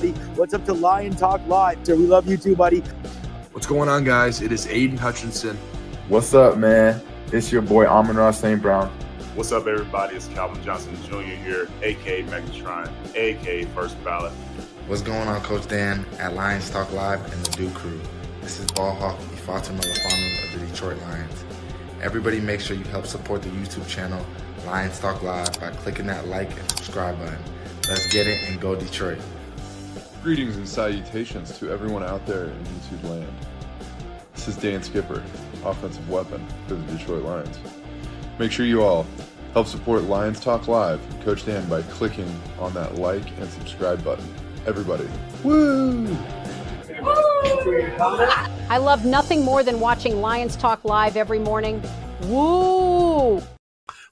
buddy. What's up to Lion Talk Live? So we love you too, buddy. What's going on, guys? It is Aiden Hutchinson. What's up, man? It's your boy Amon-Ra St. Brown. What's up, everybody? It's Calvin Johnson Jr. here, a.k.a. Megatron, a.k.a. First Ballot. What's going on, Coach Dan at Lions Talk Live and the Duke Crew. This is Ball Hawk Ifeatu Melifonwu of the Detroit Lions. Everybody make sure you help support the YouTube channel Lions Talk Live by clicking that like and subscribe button. Let's get it and go Detroit. Greetings and salutations to everyone out there in YouTube land. This is Dan Skipper, offensive weapon for the Detroit Lions. Make sure you all help support Lions Talk Live and Coach Dan by clicking on that like and subscribe button. Everybody, woo! I love nothing more than watching Lions Talk Live every morning. Woo!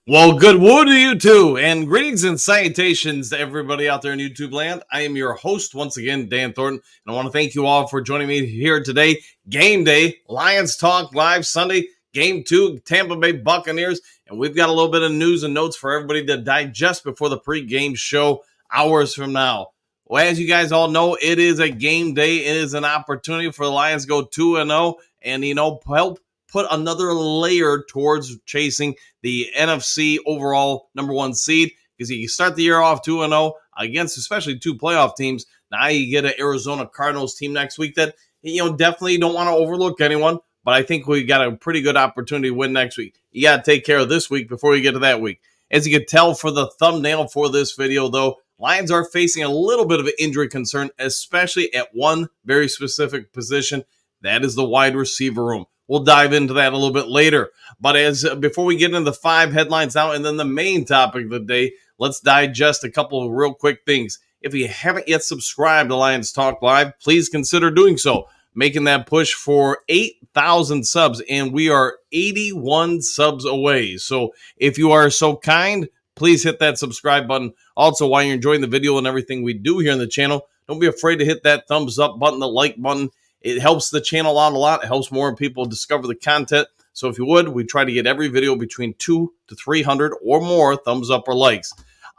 Well, good woo to you too, and greetings and salutations to everybody out there in YouTube land. I am your host once again, Dan Thornton, and I want to thank you all for joining me here today. Game day, Lions Talk Live Sunday, Game 2, Tampa Bay Buccaneers, and we've got a little bit of news and notes for everybody to digest before the pregame show hours from now. Well, as you guys all know, it is a game day. It is an opportunity for the Lions to go 2-0 and, help put another layer towards chasing the NFC overall number one seed, because you start the year off 2-0 against especially two playoff teams. Now you get an Arizona Cardinals team next week that, definitely don't want to overlook anyone, but I think we got a pretty good opportunity to win next week. You got to take care of this week before you get to that week. As you can tell for the thumbnail for this video, though, Lions are facing a little bit of an injury concern, especially at one very specific position. That is the wide receiver room. We'll dive into that a little bit later. But before we get into the 5 headlines now and then the main topic of the day, let's digest a couple of real quick things. If you haven't yet subscribed to Lions Talk Live, please consider doing so. Making that push for 8,000 subs, and we are 81 subs away. So if you are so kind, please hit that subscribe button. Also, while you're enjoying the video and everything we do here on the channel, don't be afraid to hit that thumbs up button, the like button. It helps the channel out a lot. It helps more people discover the content. So if you would, we try to get every video between 200 to 300 or more thumbs up or likes.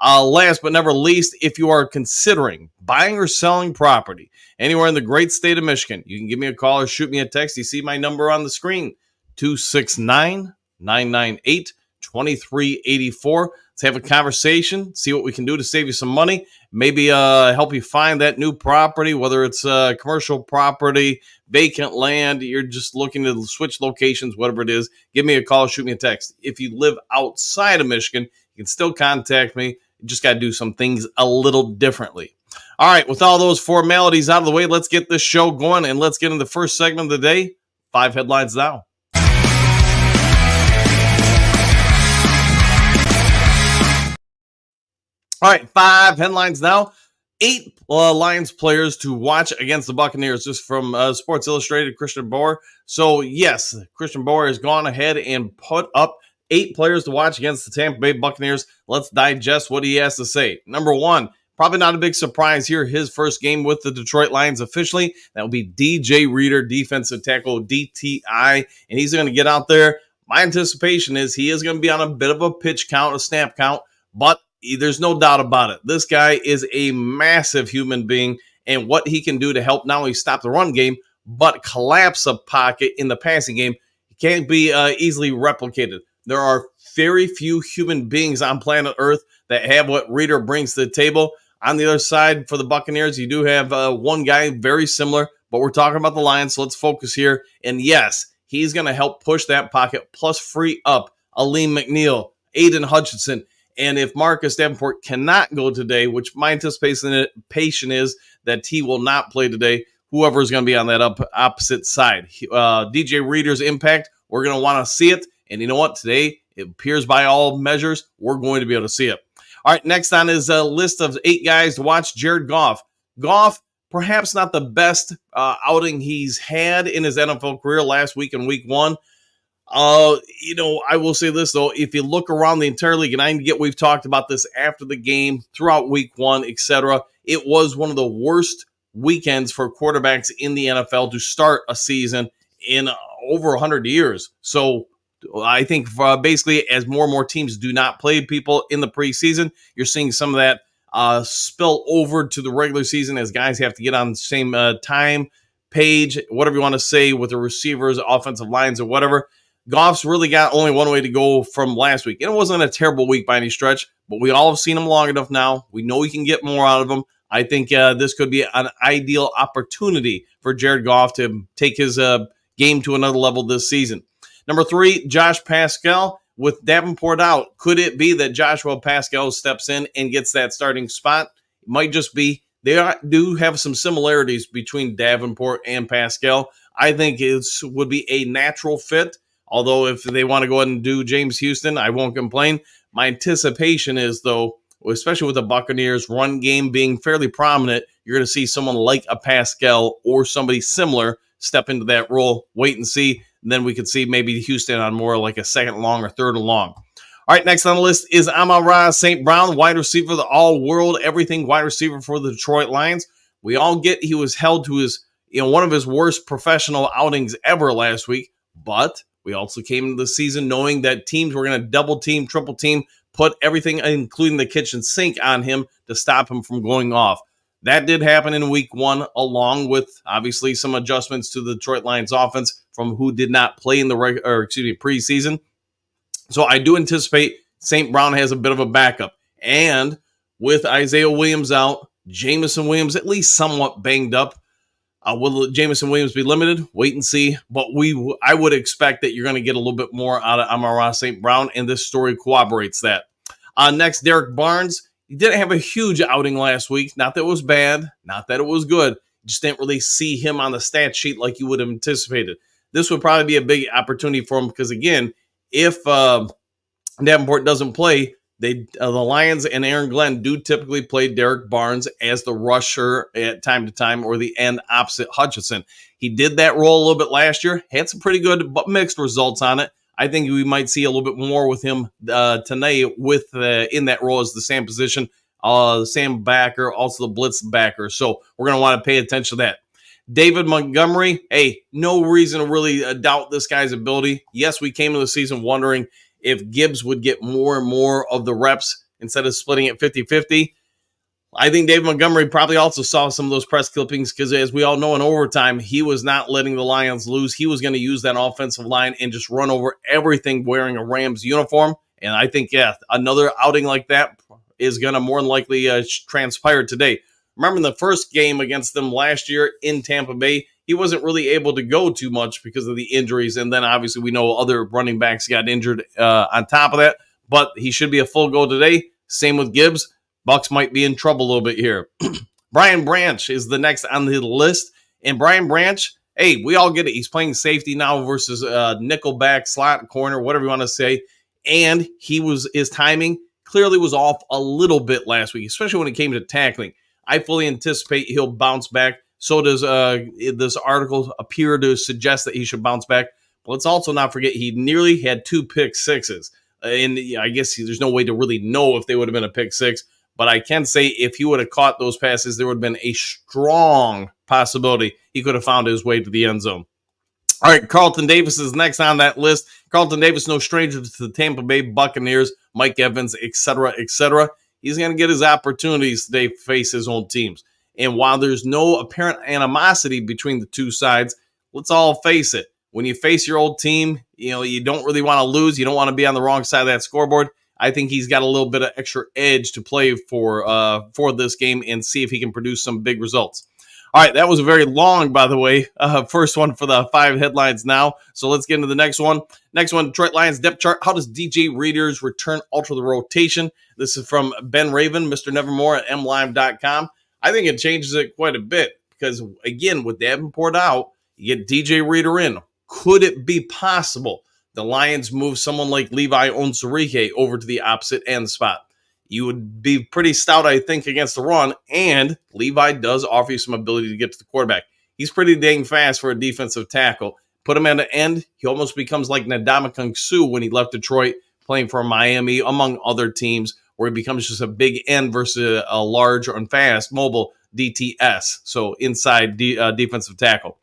Last but never least, if you are considering buying or selling property anywhere in the great state of Michigan, you can give me a call or shoot me a text. You see my number on the screen, 269-998-2384. Let's have a conversation, see what we can do to save you some money, maybe help you find that new property, whether it's commercial property, vacant land, you're just looking to switch locations, whatever it is. Give me a call, shoot me a text. If you live outside of Michigan, you can still contact me. You just got to do some things a little differently. All right, with all those formalities out of the way, let's get this show going, and let's get into the first segment of the day, 5 headlines now. All right, 5 headlines now. 8 Lions players to watch against the Buccaneers. Just from Sports Illustrated, Christian Boer. So, yes, Christian Boer has gone ahead and put up 8 players to watch against the Tampa Bay Buccaneers. Let's digest what he has to say. Number 1, probably not a big surprise here. His first game with the Detroit Lions officially. That will be DJ Reader, defensive tackle, DTI. And he's going to get out there. My anticipation is he is going to be on a bit of a pitch count, a snap count, but there's no doubt about it. This guy is a massive human being, and what he can do to help not only stop the run game, but collapse a pocket in the passing game can't be easily replicated. There are very few human beings on planet Earth that have what Reader brings to the table. On the other side, for the Buccaneers, you do have one guy very similar, but we're talking about the Lions, so let's focus here. And yes, he's going to help push that pocket, plus free up Aleem McNeil, Aiden Hutchinson. And if Marcus Davenport cannot go today, which my anticipation is that he will not play today, whoever is going to be on that opposite side. DJ Reader's impact, we're going to want to see it. And you know what? Today, it appears by all measures, we're going to be able to see it. All right, next on is a list of 8 guys to watch. Jared Goff. Goff, perhaps not the best outing he's had in his NFL career last week in week 1. I will say this, though. If you look around the entire league, and we've talked about this after the game, throughout week 1, etc., it was one of the worst weekends for quarterbacks in the NFL to start a season in over 100 years. So I think basically as more and more teams do not play people in the preseason, you're seeing some of that spill over to the regular season as guys have to get on the same time page, whatever you want to say, with the receivers, offensive lines, or whatever. Goff's really got only one way to go from last week. And it wasn't a terrible week by any stretch, but we all have seen him long enough now. We know we can get more out of him. I think this could be an ideal opportunity for Jared Goff to take his game to another level this season. Number 3, Josh Pascal. With Davenport out, could it be that Joshua Pascal steps in and gets that starting spot? It might just be. They do have some similarities between Davenport and Pascal. I think it would be a natural fit, although if they want to go ahead and do James Houston, I won't complain. My anticipation is, though, especially with the Buccaneers' run game being fairly prominent, you're going to see someone like a Pascal or somebody similar step into that role. Wait and see. And then we could see maybe Houston on more like a second and long or third and long. All right, next on the list is Amon-Ra St. Brown, wide receiver, the all-world, everything wide receiver for the Detroit Lions. We all get he was held to his, one of his worst professional outings ever last week, but we also came into the season knowing that teams were going to double team, triple team, put everything, including the kitchen sink, on him to stop him from going off. That did happen in week 1, along with obviously some adjustments to the Detroit Lions offense from who did not play in the preseason. So I do anticipate St. Brown has a bit of a backup. And with Isaiah Williams out, Jameson Williams at least somewhat banged up. Will Jameson Williams be limited? Wait and see. But I would expect that you're going to get a little bit more out of Amon-Ra St. Brown, and this story corroborates that. Next, Derek Barnes. He didn't have a huge outing last week. Not that it was bad. Not that it was good. You just didn't really see him on the stat sheet like you would have anticipated. This would probably be a big opportunity for him because, again, if Davenport doesn't play, the Lions and Aaron Glenn do typically play Derek Barnes as the rusher at time to time or the end opposite Hutchinson. He did that role a little bit last year, had some pretty good but mixed results on it. I think we might see a little bit more with him tonight with in that role as the same position, Sam backer, also the blitz backer. So we're going to want to pay attention to that. David Montgomery, hey, no reason to really doubt this guy's ability. Yes, we came into the season wondering if Gibbs would get more and more of the reps instead of splitting it 50-50. I think David Montgomery probably also saw some of those press clippings because, as we all know, in overtime, he was not letting the Lions lose. He was going to use that offensive line and just run over everything wearing a Rams uniform. And I think, another outing like that is going to more than likely transpire today. Remember in the first game against them last year in Tampa Bay, he wasn't really able to go too much because of the injuries. And then obviously we know other running backs got injured on top of that. But he should be a full go today. Same with Gibbs. Bucs might be in trouble a little bit here. Brian Branch is the next on the list. And Brian Branch, hey, we all get it. He's playing safety now versus nickelback, slot, corner, whatever you want to say. And his timing clearly was off a little bit last week, especially when it came to tackling. I fully anticipate he'll bounce back. So does this article appear to suggest that he should bounce back. But let's also not forget he nearly had 2 pick sixes. And I guess there's no way to really know if they would have been a pick six. But I can say if he would have caught those passes, there would have been a strong possibility he could have found his way to the end zone. All right, Carlton Davis is next on that list. Carlton Davis, no stranger to the Tampa Bay Buccaneers, Mike Evans, etc., etc. He's going to get his opportunities today to face his own teams. And while there's no apparent animosity between the two sides, let's all face it. When you face your old team, you don't really want to lose. You don't want to be on the wrong side of that scoreboard. I think he's got a little bit of extra edge to play for this game and see if he can produce some big results. All right, that was very long, by the way. First one for the 5 headlines now. So let's get into the next one. Next one, Detroit Lions depth chart. How does DJ Reader's return alter the rotation? This is from Ben Raven, Mr. Nevermore at mlive.com. I think it changes it quite a bit because, again, with Davenport out, you get DJ Reader in. Could it be possible the Lions move someone like Levi Onwuzurike over to the opposite end spot? You would be pretty stout, I think, against the run, and Levi does offer you some ability to get to the quarterback. He's pretty dang fast for a defensive tackle. Put him at the end, he almost becomes like Ndamukong Suh when he left Detroit, playing for Miami, among other teams, where he becomes just a big end versus a large and fast, mobile DTS, so inside defensive tackle.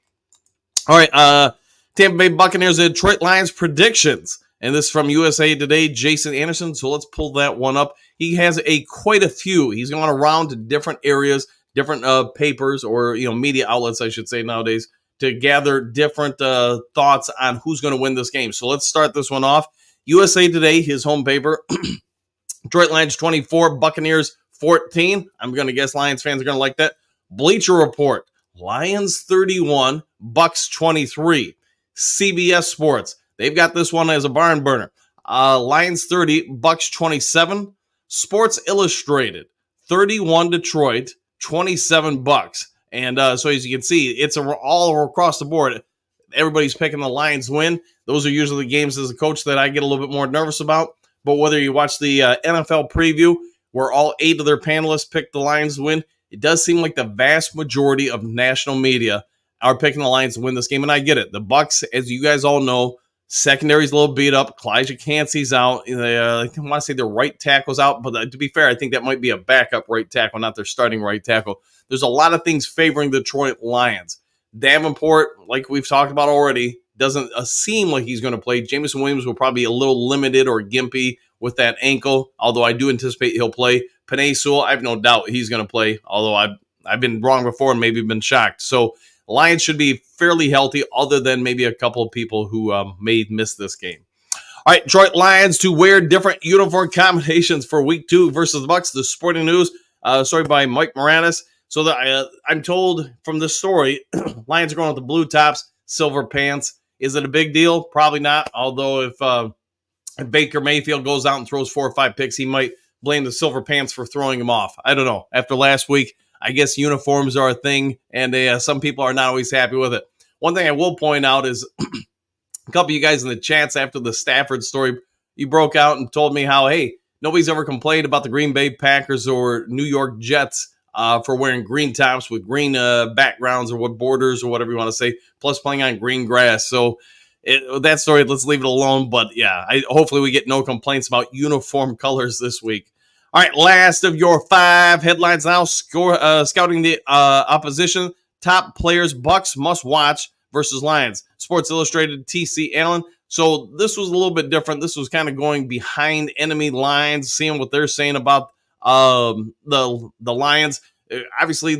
All right, Tampa Bay Buccaneers and Detroit Lions predictions. And this is from USA Today, Jason Anderson. So let's pull that one up. He has quite a few. He's gone around to different areas, different papers or media outlets, I should say nowadays, to gather different thoughts on who's going to win this game. So let's start this one off. USA Today, his home paper, Detroit Lions 24, Buccaneers 14. I'm going to guess Lions fans are going to like that. Bleacher Report, Lions 31, Bucs 23. CBS Sports, they've got this one as a barn burner. Lions 30, Bucs 27. Sports Illustrated, 31 Detroit, 27 Bucs. And so as you can see, it's all across the board. Everybody's picking the Lions win. Those are usually the games as a coach that I get a little bit more nervous about. But whether you watch the NFL preview, where all 8 of their panelists picked the Lions win, it does seem like the vast majority of national media are picking the Lions to win this game. And I get it. The Bucs, as you guys all know, secondary's a little beat up. Elijah Cansey's out. I want to say their right tackle's out. But to be fair, I think that might be a backup right tackle, not their starting right tackle. There's a lot of things favoring the Detroit Lions. Davenport, like we've talked about already, doesn't seem like he's going to play. Jameson Williams will probably be a little limited or gimpy with that ankle, although I do anticipate he'll play. Penei Sewell, I have no doubt he's going to play, although I've been wrong before and maybe been shocked. So Lions should be fairly healthy, other than maybe a couple of people who may miss this game. All right, Detroit Lions to wear different uniform combinations for Week 2 versus the Bucs. The Sporting News, story by Mike Moranis. So I'm told from this story, Lions are going with the blue tops, silver pants. Is it a big deal? Probably not. Although if Baker Mayfield goes out and throws 4 or 5 picks, he might blame the silver pants for throwing him off. I don't know. After last week, I guess uniforms are a thing, and some people are not always happy with it. One thing I will point out is a couple of you guys in the chats after the Stafford story, you broke out and told me how, hey, nobody's ever complained about the Green Bay Packers or New York Jets for wearing green tops with green backgrounds or what borders or whatever you want to say, plus playing on green grass. So that story, let's leave it alone. But yeah, hopefully we get no complaints about uniform colors this week. All right, last of your 5 headlines now. Scouting the opposition. Top players, Bucs must watch versus Lions. Sports Illustrated, T.C. Allen. So this was a little bit different. This was kind of going behind enemy lines, seeing what they're saying about the Lions. Obviously,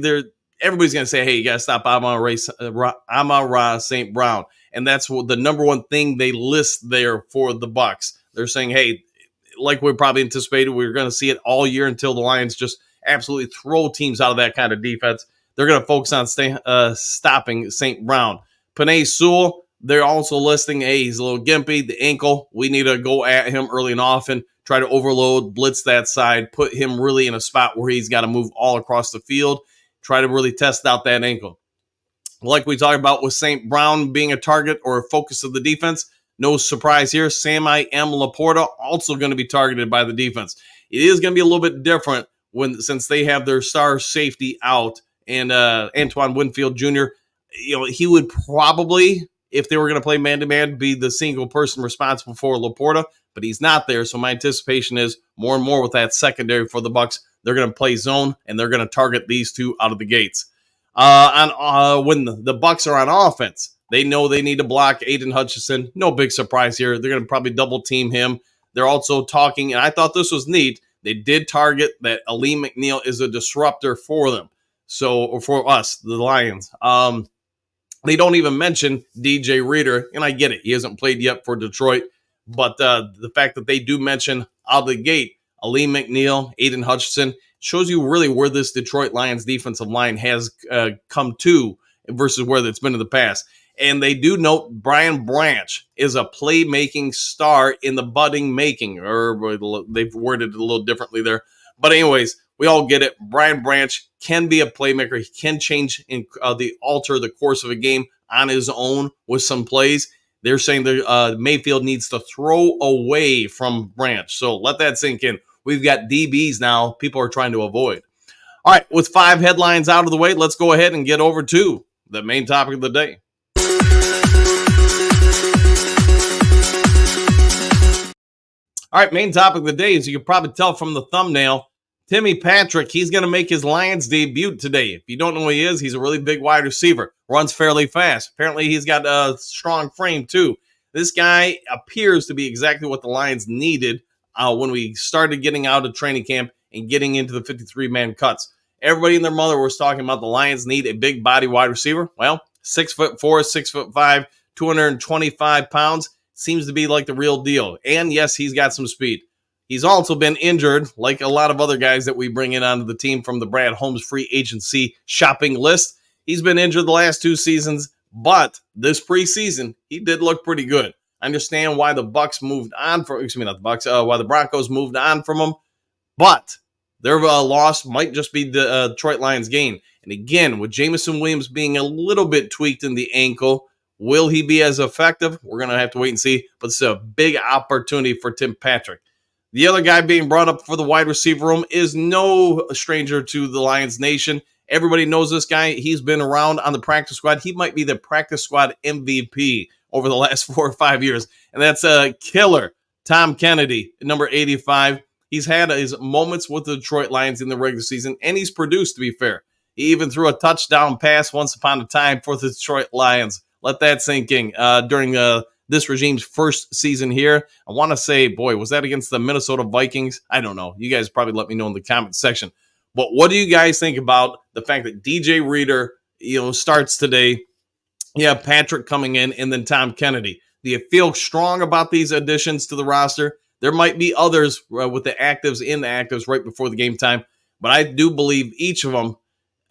everybody's going to say, hey, you got to stop Amon-Ra St. Brown. And that's the number one thing they list there for the Bucs. They're saying, hey, like we probably anticipated, we were going to see it all year until the Lions just absolutely throw teams out of that kind of defense. They're going to focus on stopping St. Brown. Penei Sewell, they're also listing, hey, he's a little gimpy, the ankle. We need to go at him early and often, try to overload, blitz that side, put him really in a spot where he's got to move all across the field, try to really test out that ankle. Like we talked about with St. Brown being a target or a focus of the defense, no surprise here. Sammy M. Laporta also going to be targeted by the defense. It is going to be a little bit different since they have their star safety out and Antoine Winfield Jr. He would probably, if they were going to play man-to-man, be the single person responsible for Laporta, but he's not there. So my anticipation is more and more with that secondary for the Bucs, they're going to play zone and they're going to target these two out of the gates. When the Bucs are on offense, they know they need to block Aiden Hutchinson. No big surprise here. They're going to probably double team him. They're also talking, and I thought this was neat, they did target that Ali McNeil is a disruptor for them. So, or for us, the Lions. They don't even mention DJ Reader, and I get it. He hasn't played yet for Detroit. But the fact that they do mention out of the gate Ali McNeil, Aiden Hutchinson, shows you really where this Detroit Lions defensive line has come to versus where it's been in the past. And they do note Brian Branch is a playmaking star in the budding making, or they've worded it a little differently there. But anyways, we all get it. Brian Branch can be a playmaker. He can change alter the course of a game on his own with some plays. They're saying that Mayfield needs to throw away from Branch. So let that sink in. We've got DBs now people are trying to avoid. All right, with 5 headlines out of the way, let's go ahead and get over to the main topic of the day. All right, main topic of the day, as you can probably tell from the thumbnail, Timmy Patrick, he's going to make his Lions debut today. If you don't know who he is, he's a really big wide receiver, runs fairly fast. Apparently, he's got a strong frame, too. This guy appears to be exactly what the Lions needed when we started getting out of training camp and getting into the 53-man cuts. Everybody and their mother was talking about the Lions need a big body wide receiver. Well, 6'4", 6'5", 225 pounds seems to be like the real deal. And yes, he's got some speed. He's also been injured, like a lot of other guys that we bring in onto the team from the Brad Holmes free agency shopping list. He's been injured the last 2 seasons, but this preseason, he did look pretty good. I understand why the Bucs moved on from, not the Bucs, why the Broncos moved on from him, but their loss might just be the Detroit Lions gain. And again, with Jameson Williams being a little bit tweaked in the ankle, will he be as effective? We're going to have to wait and see, but it's a big opportunity for Tim Patrick. The other guy being brought up for the wide receiver room is no stranger to the Lions Nation. Everybody knows this guy. He's been around on the practice squad. He might be the practice squad MVP over the last 4 or 5 years, and that's a killer, Tom Kennedy, number 85. He's had his moments with the Detroit Lions in the regular season, and he's produced, to be fair. He even threw a touchdown pass once upon a time for the Detroit Lions. Let that sink in during this regime's first season here. I want to say, boy, was that against the Minnesota Vikings? I don't know. You guys probably let me know in the comment section. But what do you guys think about the fact that DJ Reader, starts today? You have Patrick coming in, and then Tom Kennedy. Do you feel strong about these additions to the roster? There might be others with the actives, inactives right before the game time, but I do believe each of them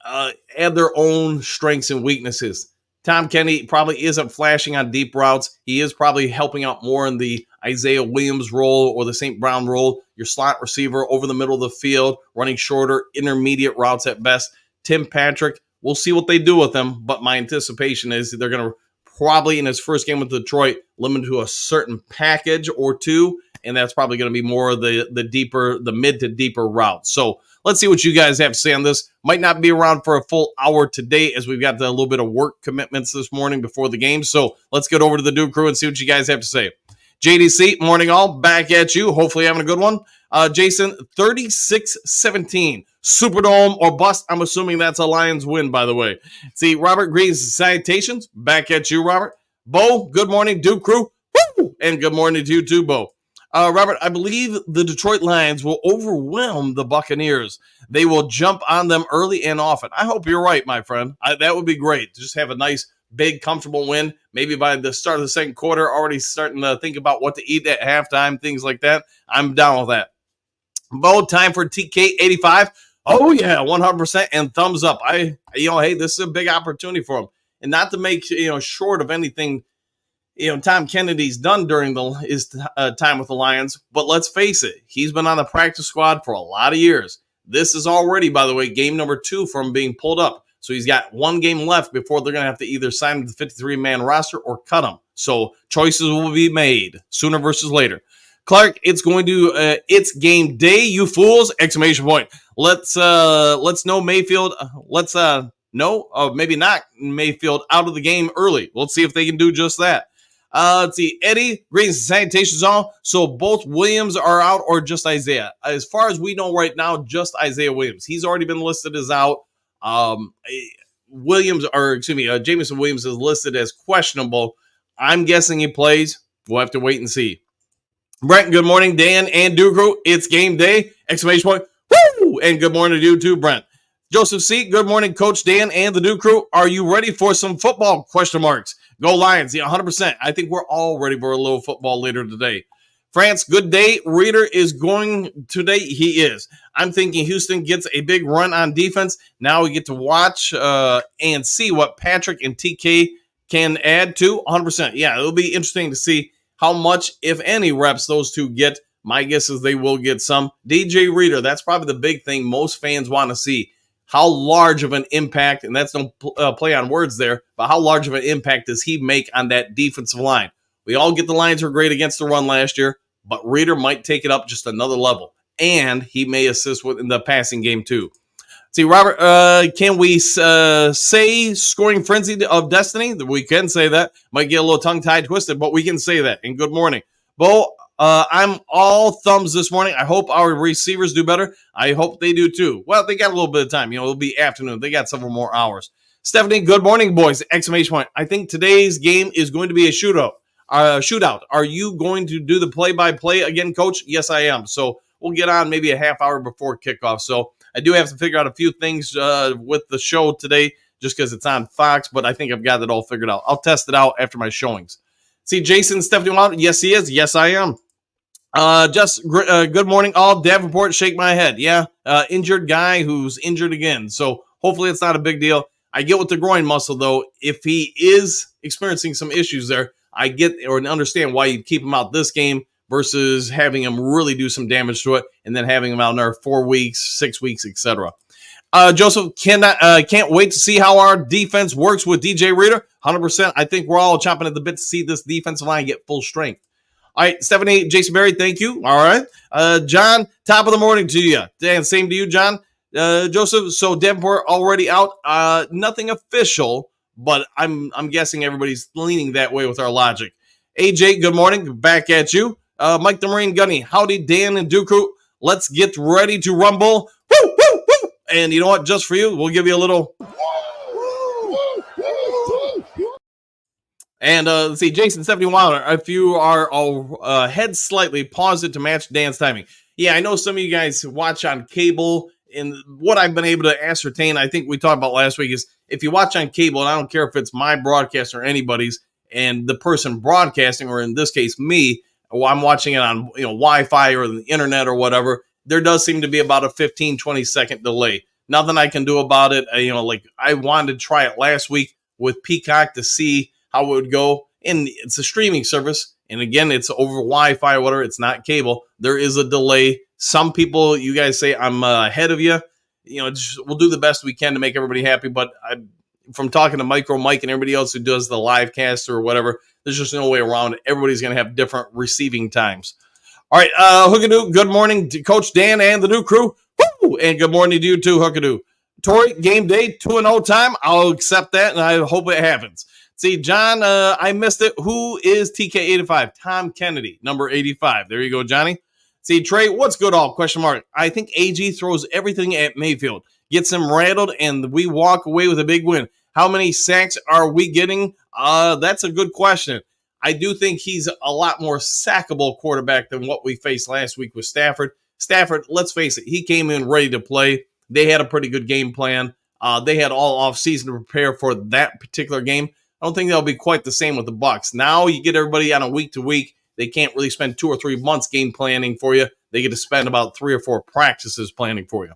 have their own strengths and weaknesses. Tom Kennedy probably isn't flashing on deep routes. He is probably helping out more in the Isaiah Williams role or the St. Brown role, your slot receiver over the middle of the field, running shorter, intermediate routes at best. Tim Patrick, we'll see what they do with him, but my anticipation is they're going to probably, in his first game with Detroit, limit to a certain package or two, and that's probably going to be more of the mid to deeper route. So let's see what you guys have to say on this. Might not be around for a full hour today as we've got a little bit of work commitments this morning before the game. So let's get over to the Duke Crew and see what you guys have to say. JDC, morning all, back at you. Hopefully having a good one. Jason, 36-17. Superdome or bust. I'm assuming that's a Lions win, by the way. See, Robert Green's salutations. Back at you, Robert. Bo, good morning, Duke Crew. Woo! And good morning to you too, Bo. Robert, I believe the Detroit Lions will overwhelm the Buccaneers. They will jump on them early and often. I hope you're right, my friend. That would be great. Just have a nice, big, comfortable win. Maybe by the start of the second quarter, already starting to think about what to eat at halftime, things like that. I'm down with that. Bo, time for TK85. Oh, yeah, 100%. And thumbs up. Hey, this is a big opportunity for him. And not to make, short of anything Tom Kennedy's done during his time with the Lions, but let's face it, he's been on the practice squad for a lot of years. This is already, by the way, game number 2 from being pulled up. So he's got 1 game left before they're going to have to either sign the 53-man roster or cut him. So choices will be made sooner versus later. Clark, it's going to it's game day, you fools! Exclamation point. Let's know Mayfield. Maybe not Mayfield out of the game early. Let's see if they can do just that. Let's see. Eddie, greetings and salutations all. So both Williams are out or just Isaiah? As far as we know right now, just Isaiah Williams. He's already been listed as out. Jameson Williams is listed as questionable. I'm guessing he plays. We'll have to wait and see. Brent, good morning. Dan and Duke Crew, it's game day! Exclamation point. Woo! And good morning to you too, Brent. Joseph C., good morning, Coach Dan and the Duke Crew. Are you ready for some football? Question marks. Go Lions. Yeah, 100%. I think we're all ready for a little football later today. France, good day. Reader is going today. He is. I'm thinking Houston gets a big run on defense. Now we get to watch and see what Patrick and TK can add to 100%. Yeah, it'll be interesting to see how much, if any, reps those two get. My guess is they will get some. DJ Reader, that's probably the big thing most fans want to see. How large of an impact, and that's no play on words there, but how large of an impact does he make on that defensive line? We all get the Lions were great against the run last year, but Reader might take it up just another level, and he may assist in the passing game too. See, Robert, can we say scoring frenzy of destiny? We can say that. Might get a little tongue-tied twisted, but we can say that. And good morning. Bo, I'm all thumbs this morning. I hope our receivers do better. I hope they do too. Well, they got a little bit of time. It'll be afternoon. They got several more hours. Stephanie, good morning, boys. Exclamation point. I think today's game is going to be a shootout. shootout. Are you going to do the play-by-play again, Coach? Yes, I am. So we'll get on maybe a half hour before kickoff. So I do have to figure out a few things with the show today just because it's on Fox, but I think I've got it all figured out. I'll test it out after my showings. See, Jason Stephanie Wilder? Yes, he is. Yes, I am. Good morning, all. Davenport, shake my head. Yeah, injured guy who's injured again. So hopefully it's not a big deal. I get with the groin muscle, though. If he is experiencing some issues there, I get or understand why you'd keep him out this game versus having him really do some damage to it and then having him out in there 4 weeks, 6 weeks, etc. Joseph, can't wait to see how our defense works with DJ Reader. 100%. I think we're all chomping at the bit to see this defensive line get full strength. All right, Stephanie, Jason Berry, thank you. All right. John, top of the morning to you. Dan, same to you, John. Joseph, so Davenport already out. Nothing official, but I'm guessing everybody's leaning that way with our logic. AJ, good morning. Back at you. Mike the Marine Gunny, howdy, Dan and Dooku. Let's get ready to rumble. Woo, woo, woo. And you know what? Just for you, we'll give you a little. And let's see, Jason 71. If you are ahead slightly, pause it to match Dan's timing. Yeah, I know some of you guys watch on cable, and what I've been able to ascertain, I think we talked about last week, is if you watch on cable, and I don't care if it's my broadcast or anybody's, and the person broadcasting, or in this case me, or I'm watching it on Wi-Fi or the internet or whatever, there does seem to be about a 15-20 second delay. Nothing I can do about it. Like I wanted to try it last week with Peacock to see how it would go. And it's a streaming service. And again, it's over Wi-Fi or whatever. It's not cable. There is a delay. Some people, you guys say I'm ahead of you. We'll do the best we can to make everybody happy. But from talking to Micro Mike and everybody else who does the live cast or whatever, there's just no way around it. Everybody's going to have different receiving times. All right, Hookadoo, good morning to Coach Dan and the new crew. Woo! And good morning to you too, Hookadoo. Tori, game day, 2-0 time. I'll accept that, and I hope it happens. See, John, I missed it. Who is TK85? Tom Kennedy, number 85. There you go, Johnny. See, Trey, what's good all? Question mark. I think AG throws everything at Mayfield, gets him rattled, and we walk away with a big win. How many sacks are we getting? That's a good question. I do think he's a lot more sackable quarterback than what we faced last week with Stafford. Stafford, let's face it, he came in ready to play. They had a pretty good game plan. They had all offseason to prepare for that particular game. I don't think that'll be quite the same with the Bucs. Now you get everybody on a week-to-week. They can't really spend 2 or 3 months game planning for you. They get to spend about 3 or 4 practices planning for you.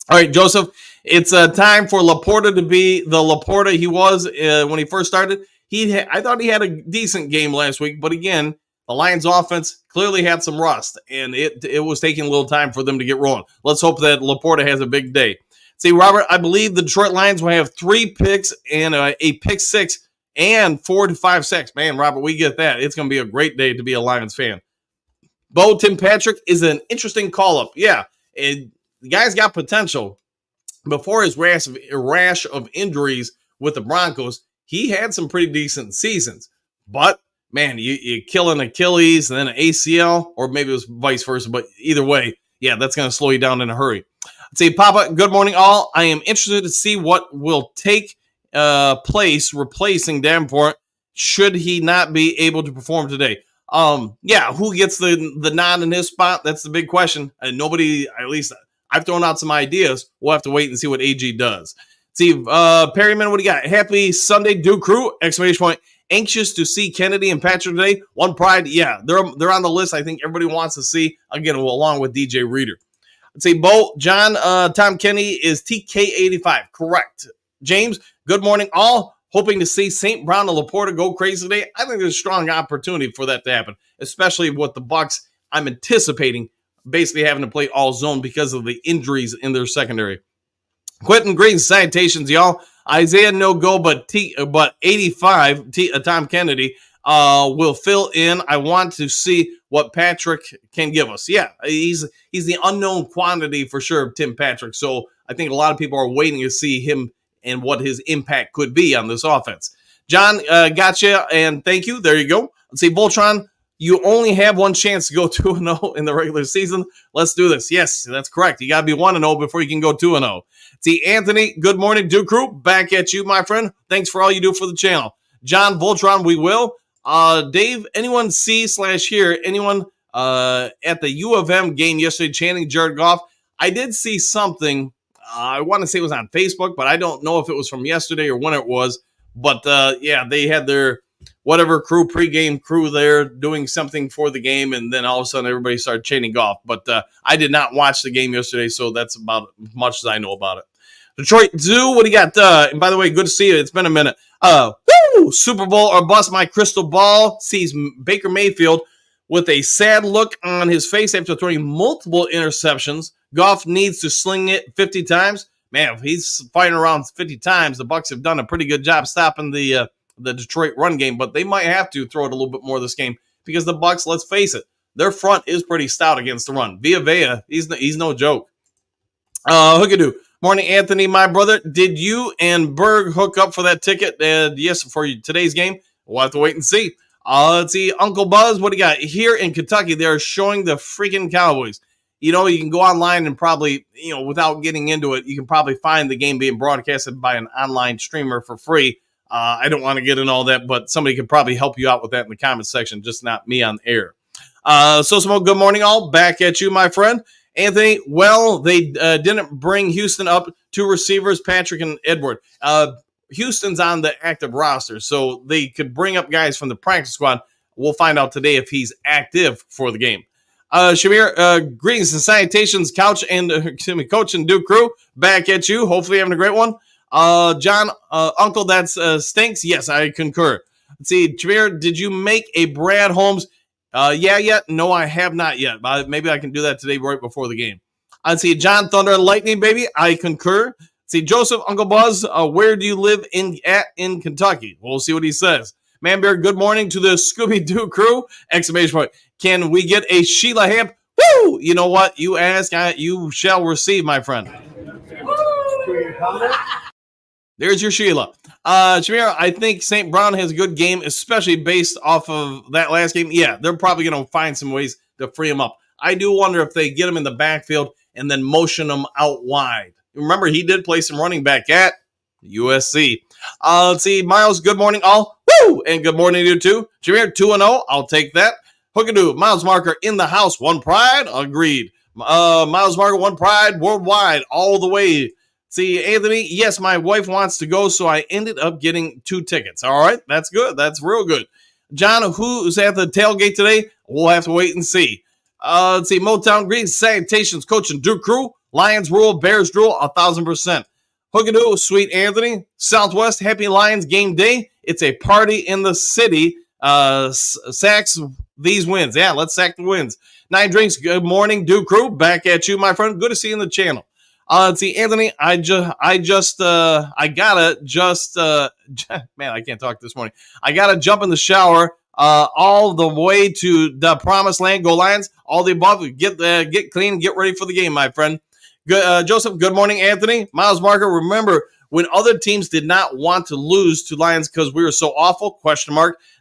All right, Joseph, it's time for Laporta to be the Laporta he was when he first started. I thought he had a decent game last week, but again, the Lions offense clearly had some rust, and it was taking a little time for them to get rolling. Let's hope that Laporta has a big day. See, Robert, I believe the Detroit Lions will have 3 picks and a pick 6 and 4 to 5 sacks. Man, Robert, we get that. It's going to be a great day to be a Lions fan. Bo Tim Patrick is an interesting call-up. Yeah, the guy's got potential. Before his rash of injuries with the Broncos, he had some pretty decent seasons. But, man, you kill an Achilles and then an ACL, or maybe it was vice versa, but either way, yeah, that's going to slow you down in a hurry. Let's see, Papa, good morning, all. I am interested to see what will take place replacing Davenport should he not be able to perform today. Yeah, who gets the nod in his spot? That's the big question. And nobody, at least I've thrown out some ideas. We'll have to wait and see what AG does. See, Perryman, what do you got? Happy Sunday, Duke Crew! ! Anxious to see Kennedy and Patrick today. One Pride, yeah, they're on the list. I think everybody wants to see, again, along with DJ Reader. Let's see, Bo, John, Tom Kennedy is TK85. Correct. James, good morning, all. Hoping to see St. Brown and Laporta go crazy today. I think there's a strong opportunity for that to happen, especially with the Bucs. I'm anticipating basically having to play all zone because of the injuries in their secondary. Quentin Green, salutations, y'all. Isaiah no go, but 85, Tom Kennedy will fill in. I want to see what Patrick can give us. Yeah, he's the unknown quantity for sure, Tim Patrick. So I think a lot of people are waiting to see him and what his impact could be on this offense. John, gotcha, and thank you. There you go. Let's see, Voltron, you only have one chance to go 2-0 in the regular season. Let's do this. Yes, that's correct. You got to be 1-0 before you can go 2-0. See, Anthony, good morning, Duke Crew. Back at you, my friend. Thanks for all you do for the channel. John Voltron, we will. Dave, anyone see/hear anyone at the U of M game yesterday chanting Jared Goff? I did see something. I want to say it was on Facebook, but I don't know if it was from yesterday or when it was. But yeah, they had their whatever crew, pregame crew there doing something for the game, and then all of a sudden everybody started chanting Goff. But I did not watch the game yesterday, so that's about as much as I know about it. Detroit Zoo, what do you got? And by the way, good to see you. It's been a minute. Super Bowl or bust, my crystal ball sees Baker Mayfield with a sad look on his face after throwing multiple interceptions. Goff needs to sling it 50 times. Man, if he's fighting around 50 times, the Bucs have done a pretty good job stopping the Detroit run game, but they might have to throw it a little bit more this game because the Bucs, let's face it, their front is pretty stout against the run. Villa, he's no joke. Hookadoo. Morning, Anthony, my brother. Did you and Berg hook up for that ticket? Yes, for today's game. We'll have to wait and see. Let's see. Uncle Buzz, what do you got? Here in Kentucky, they're showing the freaking Cowboys. You know, you can go online and probably, without getting into it, you can probably find the game being broadcasted by an online streamer for free. I don't want to get into all that, but somebody could probably help you out with that in the comment section, just not me on air. So Smoke, good morning, all. Back at you, my friend. Anthony, well, they didn't bring Houston up, two receivers, Patrick and Edward. Houston's on the active roster, so they could bring up guys from the practice squad. We'll find out today if he's active for the game. Shamir, greetings and salutations, Coach and Duke crew. Back at you. Hopefully having a great one. John, Uncle, that's stinks. Yes, I concur. Let's see, Shamir, did you make a Brad Holmes? Yet? No, I have not yet. Maybe I can do that today right before the game. I see John, Thunder and Lightning, baby. I concur. See Joseph, Uncle Buzz, where do you live in Kentucky? We'll see what he says. Man Bear, good morning to the Scooby-Doo crew! Exclamation point. Can we get a Sheila Hamp? Woo! You know what? You ask, you shall receive, my friend. There's your Sheila. Shamir, I think St. Brown has a good game, especially based off of that last game. Yeah, they're probably going to find some ways to free him up. I do wonder if they get him in the backfield and then motion him out wide. Remember, he did play some running back at USC. Let's see. Miles, good morning, all. Woo! And good morning to you, too. Shamir, 2-0. I'll take that. Hookadoo, Miles Marker in the house. One pride. Agreed. Miles Marker, one pride worldwide, all the way. See, Anthony, yes, my wife wants to go, so I ended up getting 2 tickets. All right, that's good. That's real good. John, who's at the tailgate today? We'll have to wait and see. Let's see, Motown Greens, salutations, Coach and Duke crew. Lions rule, Bears rule, 1,000%. Hookadoo, sweet Anthony. Southwest, happy Lions game day. It's a party in the city. Sacks these wins. Yeah, let's sack the wins. 9 drinks, good morning, Duke crew. Back at you, my friend. Good to see you in the channel. Let's see, Anthony, man, I can't talk this morning. I gotta jump in the shower, all the way to the promised land. Go Lions, all the above. Get clean, get ready for the game, my friend. Good, Joseph, good morning, Anthony. Miles Marker, remember when other teams did not want to lose to Lions because we were so awful, ?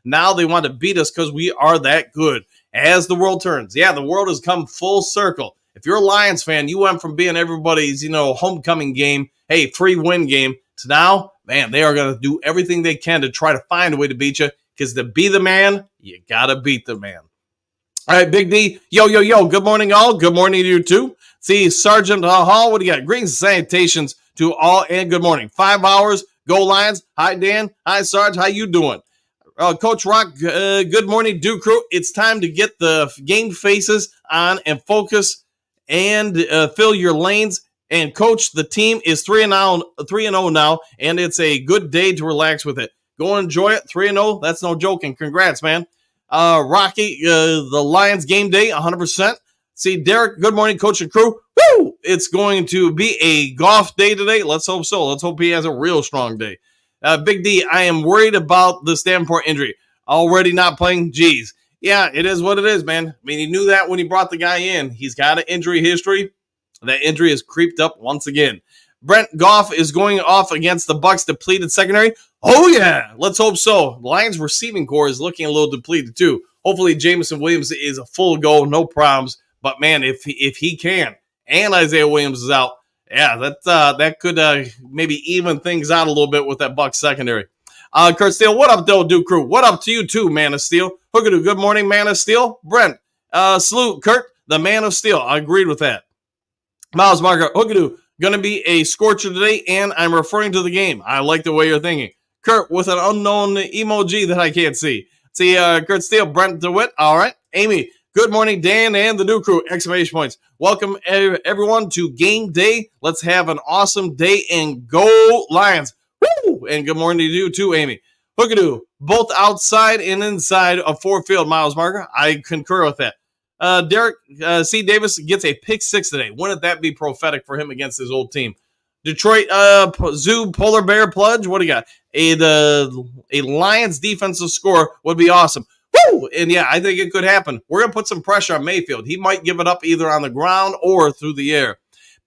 Now they want to beat us because we are that good. As the world turns. Yeah, the world has come full circle. If you're a Lions fan, you went from being everybody's, homecoming game, hey, free win game, to now, man, they are going to do everything they can to try to find a way to beat you, because to be the man, you got to beat the man. All right, Big D, yo, good morning, all. Good morning to you, too. See, Sergeant Hall, what do you got? Greetings and salutations to all, and good morning. 5 hours, go Lions. Hi, Dan. Hi, Sarge. How you doing? Coach Rock, good morning, Duke crew. It's time to get the game faces on and focus and fill your lanes. And Coach, the team is 3-0 now, and it's a good day to relax with it. Go enjoy it. 3-0. That's no joking. Congrats, man. Rocky, the Lions game day, 100%. See, Derek, good morning, Coach and crew. Woo! It's going to be a golf day today. Let's hope so. Let's hope he has a real strong day. Big D, I am worried about the Davenport injury. Already not playing? Geez. Yeah, it is what it is, man. I mean, he knew that when he brought the guy in. He's got an injury history. That injury has creeped up once again. Brent Goff is going off against the Bucs' depleted secondary. Oh, yeah. Let's hope so. The Lions' receiving core is looking a little depleted, too. Hopefully, Jameson Williams is a full go, no problems. But, man, if he can, and Isaiah Williams is out, yeah, that could maybe even things out a little bit with that Bucs secondary. Kurt Steele, what up, though, Duke Crew? What up to you, too, Man of Steel? Hookadoo, good morning, Man of Steel. Brent, salute, Kurt, the Man of Steel. I agreed with that. Miles Marker, Hookadoo, going to be a scorcher today, and I'm referring to the game. I like the way you're thinking. Kurt, with an unknown emoji that I can't see. See, Kurt Steele, Brent DeWitt, all right. Amy, good morning, Dan and the Duke Crew, exclamation points. Welcome, everyone, to game day. Let's have an awesome day, and go Lions. Woo! And good morning to you, too, Amy. Hookadoo, both outside and inside of Ford Field, Miles Marker. I concur with that. Derek C. Davis gets a pick 6 today. Wouldn't that be prophetic for him against his old team? Detroit Zoo Polar Bear Plunge. What do you got? A Lions defensive score would be awesome. Woo! And yeah, I think it could happen. We're going to put some pressure on Mayfield. He might give it up either on the ground or through the air.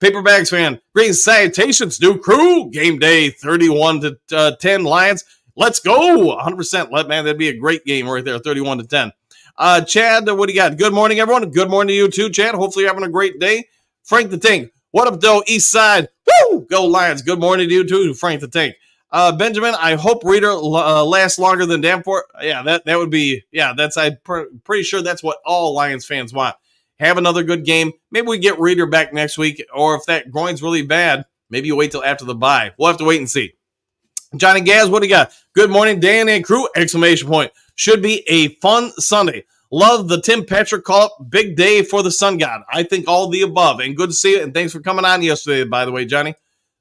Paperbacks fan, great salutations, Duke Crew. Game day 31-10 Lions. Let's go. 100%. Man, that'd be a great game right there, 31-10. Chad, what do you got? Good morning, everyone. Good morning to you too, Chad. Hopefully you're having a great day. Frank the Tank, what up, though? East Side, woo! Go Lions. Good morning to you too, Frank the Tank. Benjamin, I hope Reader lasts longer than Danforth. Yeah, that would be. Yeah, I'm pretty sure that's what all Lions fans want. Have another good game. Maybe we get Reader back next week, or if that groin's really bad, maybe you wait till after the bye. We'll have to wait and see. Johnny Gaz, what do you got? Good morning, Dan and crew! Exclamation point. Should be a fun Sunday. Love the Tim Patrick call-up. Big day for the Sun God. I think all the above. And good to see you. And thanks for coming on yesterday, by the way, Johnny.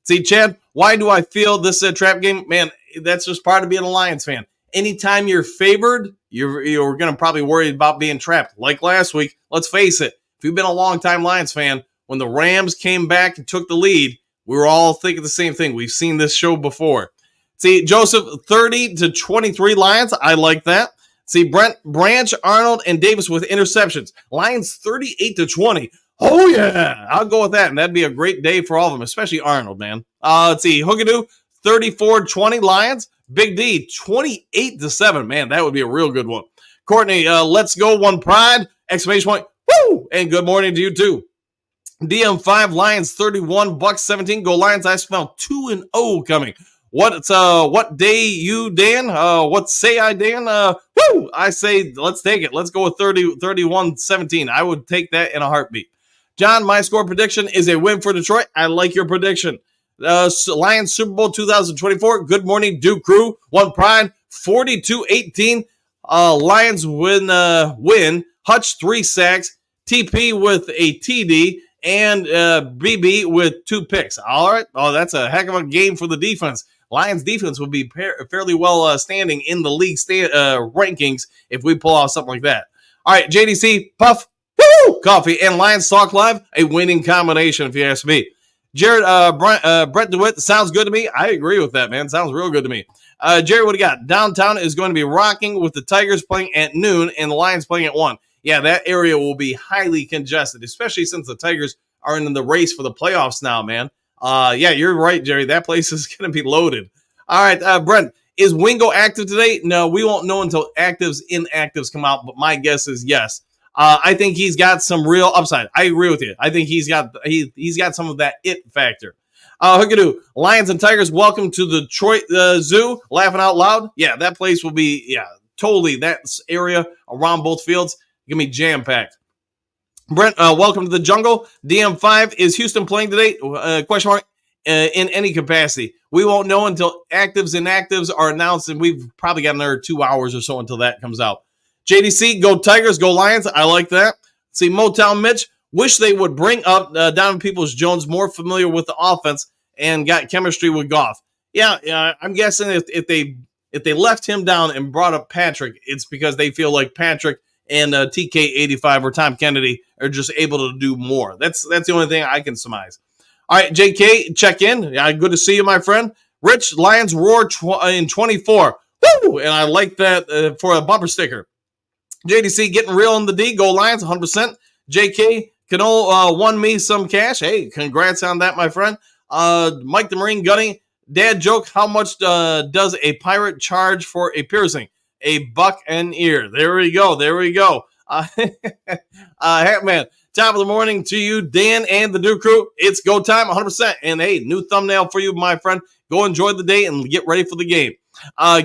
See, Chad, why do I feel this is a trap game? Man, that's just part of being a Lions fan. Anytime you're favored, you're going to probably worry about being trapped. Like last week, let's face it. If you've been a long-time Lions fan, when the Rams came back and took the lead, we were all thinking the same thing. We've seen this show before. See, Joseph, 30-23 Lions. I like that. See, Brent, Branch, Arnold, and Davis with interceptions. Lions 38-20. Oh, yeah. I'll go with that, and that'd be a great day for all of them, especially Arnold, man. Let's see. Hookadoo, 34-20 Lions. Big D, 28-7. Man, that would be a real good one. Courtney, let's go one pride. Exclamation point. Woo! And good morning to you, too. DM5, Lions 31, Bucs 17. Go Lions. I smell 2-0 coming. What day you, Dan? What say I, Dan? Woo! I say let's take it. Let's go with 31-17. I would take that in a heartbeat. John, my score prediction is a win for Detroit. I like your prediction. Lions Super Bowl 2024. Good morning, Duke Crew. One pride, 42-18. Lions win. Hutch 3 sacks. TP with a TD. And BB with 2 picks. All right. Oh, that's a heck of a game for the defense. Lions defense will be fairly well standing in the league rankings if we pull off something like that. All right, JDC, Puff, woo, Coffee, and Lions Talk Live, a winning combination if you ask me. Jared, Brett DeWitt, sounds good to me. I agree with that, man. Sounds real good to me. Jerry, what do you got? Downtown is going to be rocking with the Tigers playing at noon and the Lions playing at 1. Yeah, that area will be highly congested, especially since the Tigers are in the race for the playoffs now, man. Yeah, you're right, Jerry. That place is going to be loaded. All right, Brent, is Wingo active today? No, we won't know until inactives come out, but my guess is yes. I think he's got some real upside. I agree with you. I think he's got some of that it factor. Hookadoo, Lions and Tigers, welcome to the Detroit Zoo. Laughing out loud. Yeah, that place will be, totally that area around both fields. Going to be jam-packed. Brent, welcome to the jungle. DM5, is Houston playing today? Question mark. In any capacity. We won't know until actives and inactives are announced, and we've probably got another 2 hours or so until that comes out. JDC, go Tigers, go Lions. I like that. See, Motown Mitch, wish they would bring up Donovan Peoples-Jones, more familiar with the offense and got chemistry with Goff. Yeah, I'm guessing if they left him down and brought up Patrick, it's because they feel like Patrick and TK85 or Tom Kennedy are just able to do more. That's the only thing I can surmise. All right, JK, check in. Yeah, good to see you, my friend. Rich, Lions roar in 24. Woo! And I like that for a bumper sticker. JDC getting real in the D. Go Lions, 100%. JK, Cano won me some cash. Hey, congrats on that, my friend. Mike the Marine Gunny, dad joke, how much does a pirate charge for a piercing? $1 an ear. There we go. Hatman, top of the morning to you, Dan and the Duke Crew. It's go time, 100%. And hey, new thumbnail for you, my friend. Go enjoy the day and get ready for the game.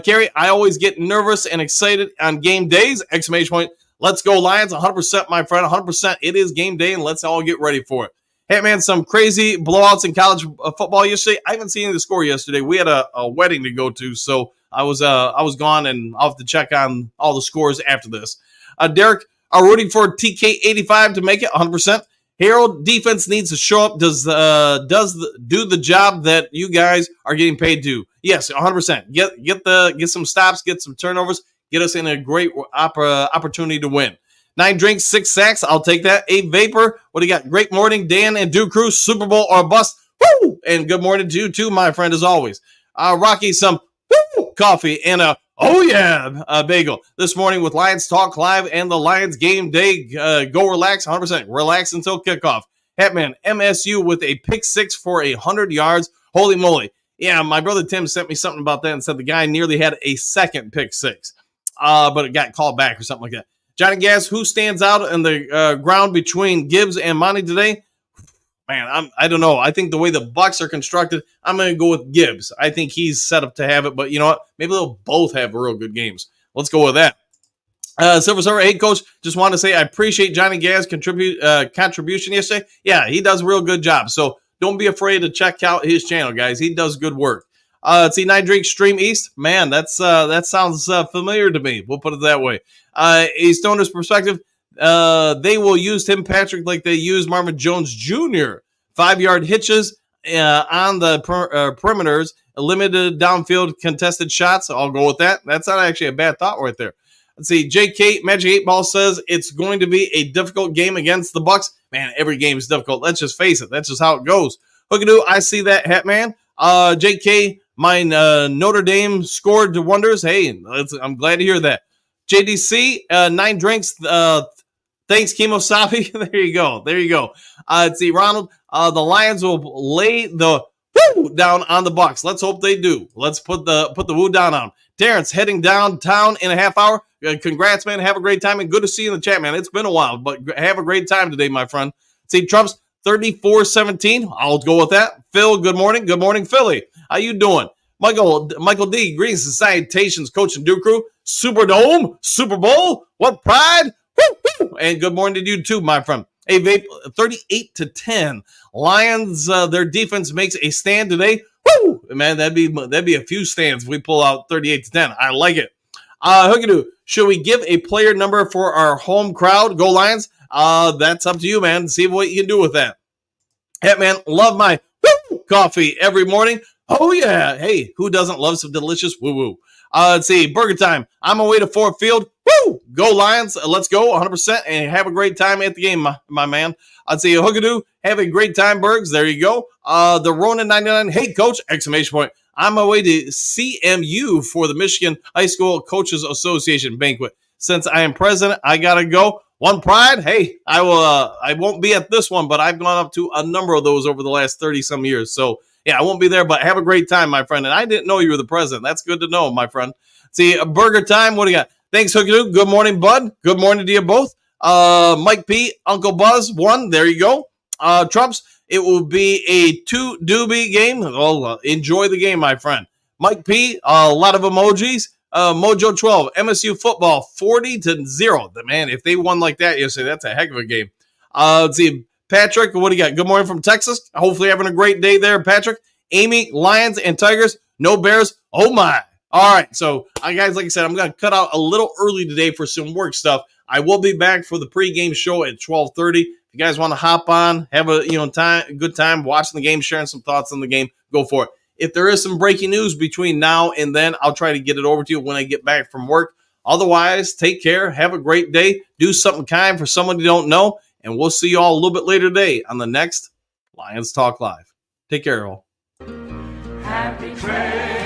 Carrie, I always get nervous and excited on game days! Exclamation point. Let's go Lions, 100%, my friend, 100%. It is game day, and let's all get ready for it. Hey, man, some crazy blowouts in college football yesterday. I haven't seen the score yesterday. We had a wedding to go to, so I was gone, and I'll have to check on all the scores after this. Derek, are rooting for TK85 to make it 100%. Harold, defense needs to show up. Do the job that you guys are getting paid to? Yes, 100%. Get some stops, get some turnovers, get us in a great opportunity to win. 9 drinks, 6 sacks. I'll take that. 8 vapor. What do you got? Great morning, Dan and Duke Crew. Super Bowl or bust. Woo! And good morning to you too, my friend, as always. Rocky, some coffee and a bagel this morning with Lions Talk Live and the Lions Game Day. Go relax, 100%. Relax until kickoff. Hetman, MSU with a pick 6 for 100 yards. Holy moly. Yeah, my brother Tim sent me something about that and said the guy nearly had a second pick 6. But it got called back or something like that. Johnny Gas, who stands out in the ground between Gibbs and Monty today? Man, I don't know. I think the way the Bucs are constructed, I'm going to go with Gibbs. I think he's set up to have it, but you know what? Maybe they'll both have real good games. Let's go with that. Silver Server, hey, Coach, just want to say I appreciate Johnny Gas' contribution yesterday. Yeah, he does a real good job, so don't be afraid to check out his channel, guys. He does good work. Let's see, 9 Drake Stream East. Man, that sounds familiar to me. We'll put it that way. A Stoner's perspective, they will use Tim Patrick like they use Marvin Jones Jr. 5-yard hitches on the perimeters, limited downfield contested shots. I'll go with that. That's not actually a bad thought right there. Let's see. JK Magic 8 Ball says it's going to be a difficult game against the Bucs. Man, every game is difficult. Let's just face it. That's just how it goes. Hookadoo, I see that, Hatman. JK, my Notre Dame scored wonders. Hey, I'm glad to hear that. JDC, 9 drinks. Thanks, Kemosabe. There you go. Let's see, Ronald. The Lions will lay the woo down on the Bucs. Let's hope they do. Let's put the woo down on them. Terrence, heading downtown in a half hour. Congrats, man. Have a great time, and good to see you in the chat, man. It's been a while, but have a great time today, my friend. See, Trump's 34-17. I'll go with that. Phil, good morning. Good morning, Philly. How you doing? Michael D, greetings and salutations, Coach and Duke Crew. Superdome, Super Bowl, what pride. Woo! And good morning to you too, my friend. Hey, Vape, 38-10. Lions, their defense makes a stand today. Woo! Man, that'd be a few stands if we pull out 38-10. I like it. Hookadoo, should we give a player number for our home crowd? Go Lions. That's up to you, man. See what you can do with that. Hey, man, love my coffee every morning. Oh, yeah. Hey, who doesn't love some delicious woo-woo? Let's see. Burger time. I'm away to Ford Field. Woo! Go Lions. Let's go 100% and have a great time at the game, my man. I'd say Hookadoo. Have a great time, Bergs. There you go. The Ronin 99. Hey, Coach! Exclamation point. I'm away to CMU for the Michigan High School Coaches Association banquet. Since I am president, I got to go. One pride. Hey, I won't be at this one, but I've gone up to a number of those over the last 30-some years. So, yeah, I won't be there, but have a great time, my friend. And I didn't know you were the president. That's good to know, my friend. See, a burger time. What do you got? Thanks, Hookadoo. Good morning, bud. Good morning to you both. Mike P, Uncle Buzz, 1. There you go. Trumps, it will be a 2 doobie game. Well, enjoy the game, my friend. Mike P, a lot of emojis. Mojo 12, MSU football 40-0. Man, if they won like that yesterday, that's a heck of a game. Let's see. Patrick, what do you got? Good morning from Texas. Hopefully having a great day there, Patrick. Amy, Lions and Tigers, no Bears. Oh, my. All right. So, guys, like I said, I'm going to cut out a little early today for some work stuff. I will be back for the pregame show at 12:30. If you guys want to hop on, have a good time watching the game, sharing some thoughts on the game, go for it. If there is some breaking news between now and then, I'll try to get it over to you when I get back from work. Otherwise, take care. Have a great day. Do something kind for someone you don't know. And we'll see you all a little bit later today on the next Lions Talk Live. Take care, all. Happy trail.